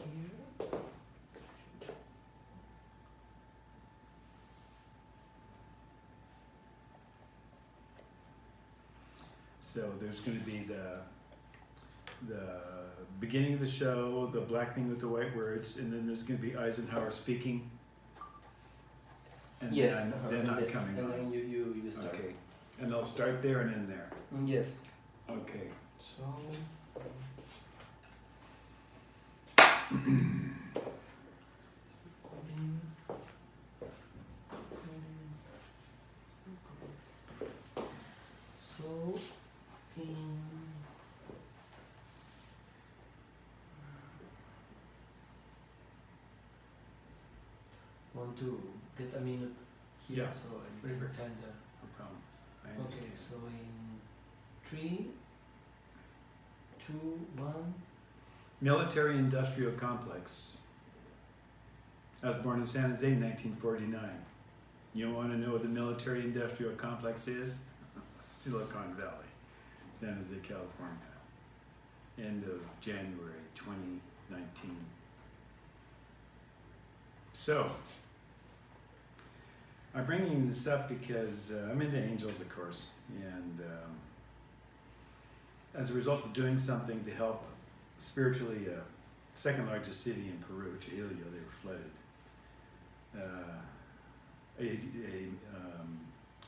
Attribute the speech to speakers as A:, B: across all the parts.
A: here.
B: So there's going to be the beginning of the show, the black thing with the white words, and then there's going to be Eisenhower speaking. And
A: Yes.
B: then I'm coming
A: and
B: on.
A: then you start.
B: Okay. And I'll start there and end there.
A: Yes.
B: Okay.
A: So. So in want to get a minute here,
B: Yeah.
A: so I
B: Sure.
A: pretend.
B: No problem. I
A: Okay,
B: understand.
A: so in 3, 2, 1.
B: Military Industrial Complex. I was born in San Jose in 1949. You want to know what the Military Industrial Complex is? Silicon Valley, San Jose, California. End of January 2019. So, I'm bringing this up because I'm into angels, of course, and as a result of doing something to help spiritually, second largest city in Peru, Trujillo, they were flooded. A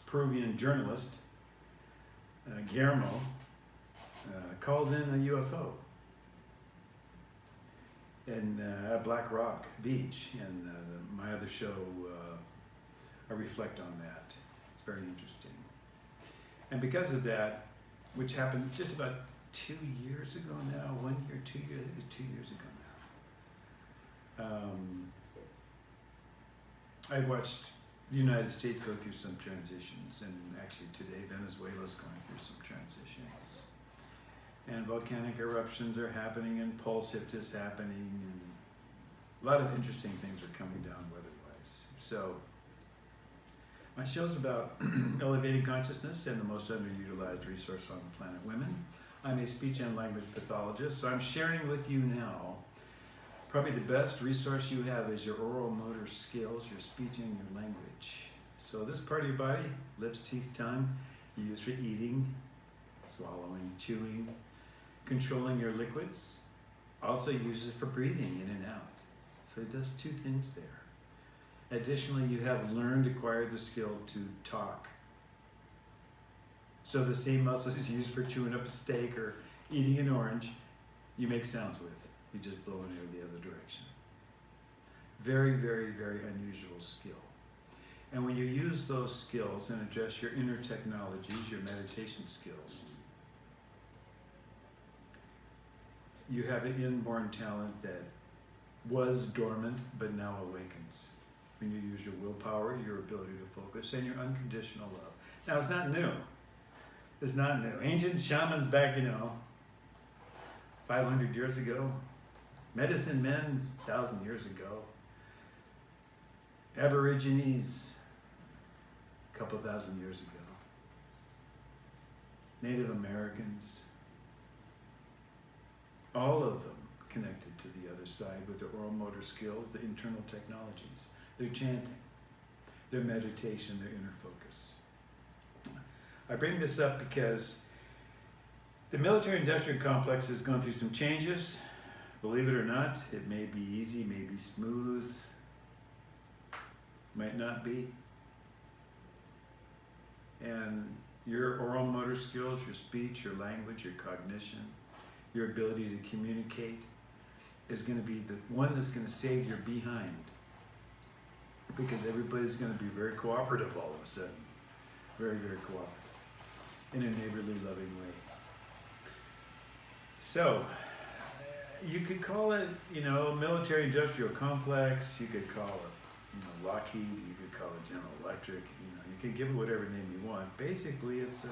B: Peruvian journalist, Guillermo, called in a UFO at Black Rock Beach, and my other show, I reflect on that. It's very interesting. And because of that, which happened just about 2 years ago now, 1 year, 2 years, I think it was 2 years ago now. I've watched the United States go through some transitions, and actually today Venezuela's going through some transitions. And volcanic eruptions are happening, and pulse shift is happening, and a lot of interesting things are coming down weather-wise. So my show's about elevating consciousness and the most underutilized resource on the planet, women. I'm a speech and language pathologist, so I'm sharing with you now probably the best resource you have is your oral motor skills, your speech and your language. So this part of your body, lips, teeth, tongue, you use for eating, swallowing, chewing, controlling your liquids. Also use it for breathing in and out. So it does 2 things there. Additionally, you have learned, acquired the skill to talk. So the same muscles used for chewing up a steak or eating an orange, you make sounds with. You just blow in air the other direction. Very, very, very unusual skill. And when you use those skills and address your inner technologies, your meditation skills, you have an inborn talent that was dormant but now awakens. When you use your willpower, your ability to focus, and your unconditional love. Now, it's not new. It's not new. Ancient shamans back, 500 years ago, medicine men 1,000 years ago, Aborigines a couple thousand years ago, Native Americans, all of them connected to the other side with their oral motor skills, the internal technologies, their chanting, their meditation, their inner focus. I bring this up because the military-industrial complex has gone through some changes. Believe it or not, it may be easy, may be smooth, might not be. And your oral motor skills, your speech, your language, your cognition, your ability to communicate is going to be the one that's going to save your behind. Because everybody's going to be very cooperative all of a sudden. Very, very cooperative. In a neighborly, loving way. So, you could call it, military-industrial complex. You could call it, Lockheed. You could call it General Electric. You can give it whatever name you want. Basically, it's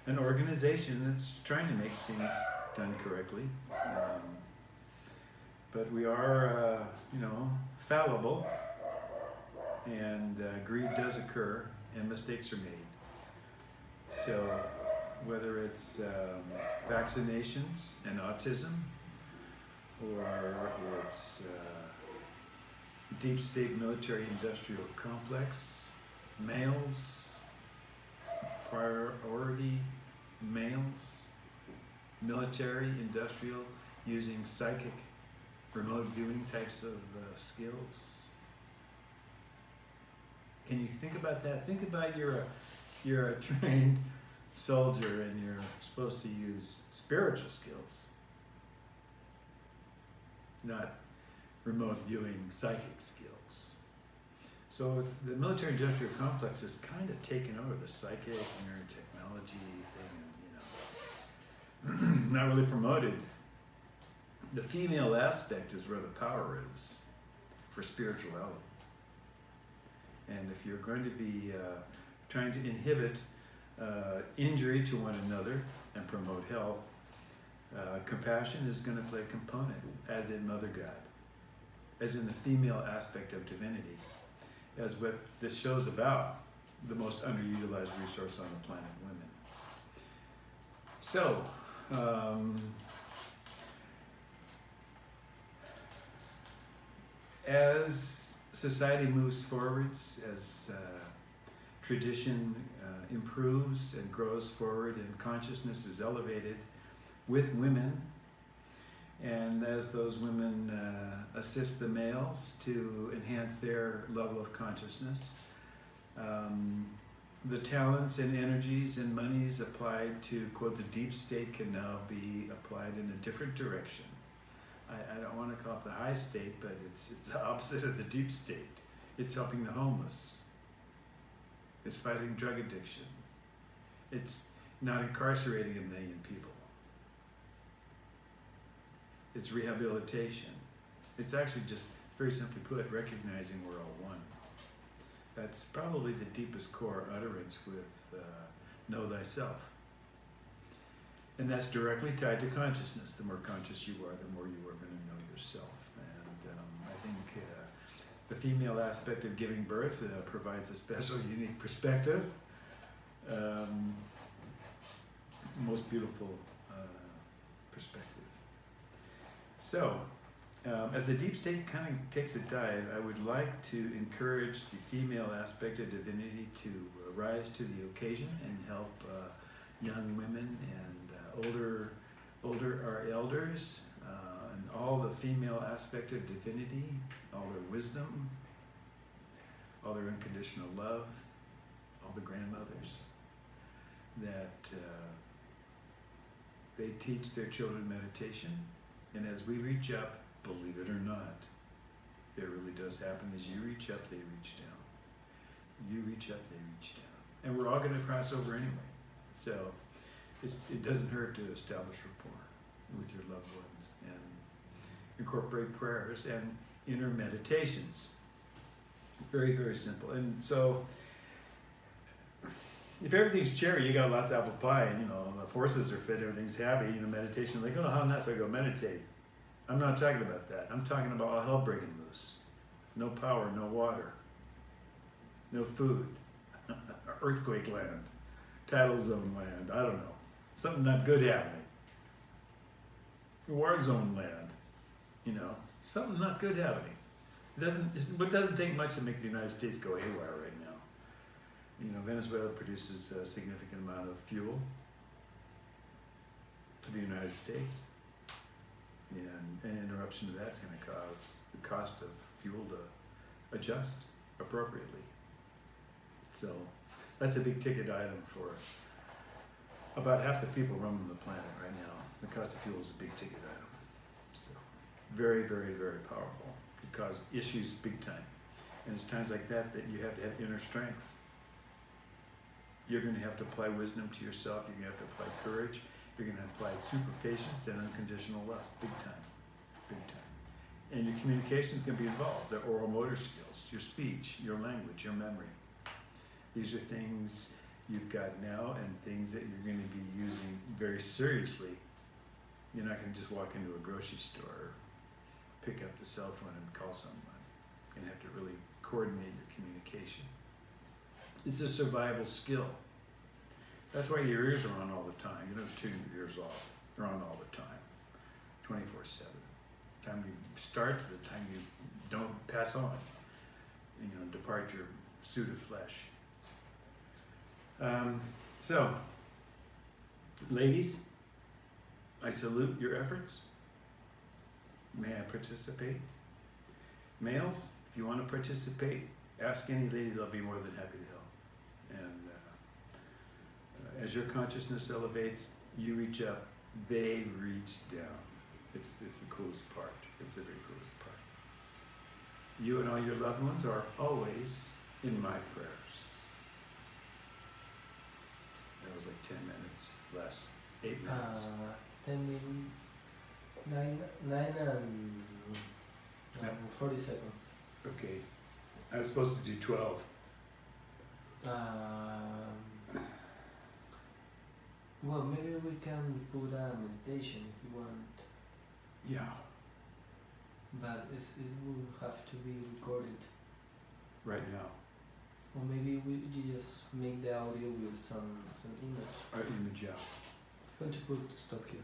B: an organization that's trying to make things done correctly. But we are, fallible, and greed does occur, and mistakes are made. So, whether it's vaccinations and autism, or it's deep state military industrial complex, males, priority males, military, industrial, using psychic, remote viewing types of skills. Can you think about that? Think about you're a trained soldier and you're supposed to use spiritual skills, not remote viewing psychic skills. So the military industrial complex is kind of taken over the psychic and technology thing, and it's not really promoted. The female aspect is where the power is for spirituality. And if you're going to be trying to inhibit injury to one another and promote health, compassion is going to play a component, as in Mother God, as in the female aspect of divinity, as what this show's about, the most underutilized resource on the planet, women. So, as society moves forwards, as tradition improves and grows forward and consciousness is elevated with women, and as those women assist the males to enhance their level of consciousness, the talents and energies and monies applied to, quote, the deep state can now be applied in a different direction. I don't want to call it the high state, but it's the opposite of the deep state. It's helping the homeless. It's fighting drug addiction. It's not incarcerating 1 million people. It's rehabilitation. It's actually just, very simply put, recognizing we're all one. That's probably the deepest core utterance with know thyself. And that's directly tied to consciousness. The more conscious you are, the more you are going to know yourself. And I think the female aspect of giving birth provides a special, unique perspective. Most beautiful perspective. So, as the deep state kind of takes a dive, I would like to encourage the female aspect of divinity to rise to the occasion and help young women and older our elders, and all the female aspect of divinity, all their wisdom, all their unconditional love, all the grandmothers, that they teach their children meditation. And as we reach up, believe it or not, it really does happen. As you reach up, they reach down. You reach up, they reach down. And we're all going to cross over anyway. So it doesn't hurt to establish rapport with your loved ones and incorporate prayers and inner meditations. Very, very simple. And so if everything's cherry, you got lots of apple pie, and the horses are fit, everything's happy, meditation, like, oh, how nice, I go meditate. I'm not talking about that. I'm talking about all hell breaking loose. No power, no water, no food, earthquake land, tidal zone land, I don't know. Something not good happening. War zone land, something not good happening. It doesn't take much to make the United States go haywire right now. Venezuela produces a significant amount of fuel for the United States. And an interruption to that's going to cause the cost of fuel to adjust appropriately. So that's a big ticket item for about half the people roaming the planet right now. The cost of fuel is a big ticket item. So very, very, very powerful. Could cause issues big time. And it's times like that that you have to have inner strength. You're going to have to apply wisdom to yourself. You're going to have to apply courage. You're going to apply super patience and unconditional love. Big time. Big time. And your communication is going to be involved. The oral motor skills, your speech, your language, your memory. These are things you've got now and things that you're going to be using very seriously. You're not going to just walk into a grocery store or pick up the cell phone and call someone. You're going to have to really coordinate your communication. It's a survival skill. That's why your ears are on all the time. You don't tune your ears off. They're on all the time, 24/7. time you start to the time you don't pass on, depart your suit of flesh. So, ladies, I salute your efforts. May I participate? Males, if you want to participate, ask any lady, they'll be more than happy to help. And as your consciousness elevates, you reach up, they reach down. It's the coolest part. It's the very coolest part. You and all your loved ones are always in my prayers. That was like 10 minutes, less, 8 minutes.
A: 10 minutes, 9 and
B: Yeah.
A: 40 seconds.
B: Okay, I was supposed to do 12.
A: Well, maybe we can put a meditation if you want,
B: Yeah,
A: but it will have to be recorded.
B: right now.
A: Or maybe you just make the audio with some image.
B: Our image, yeah.
A: I'm going to put stop here.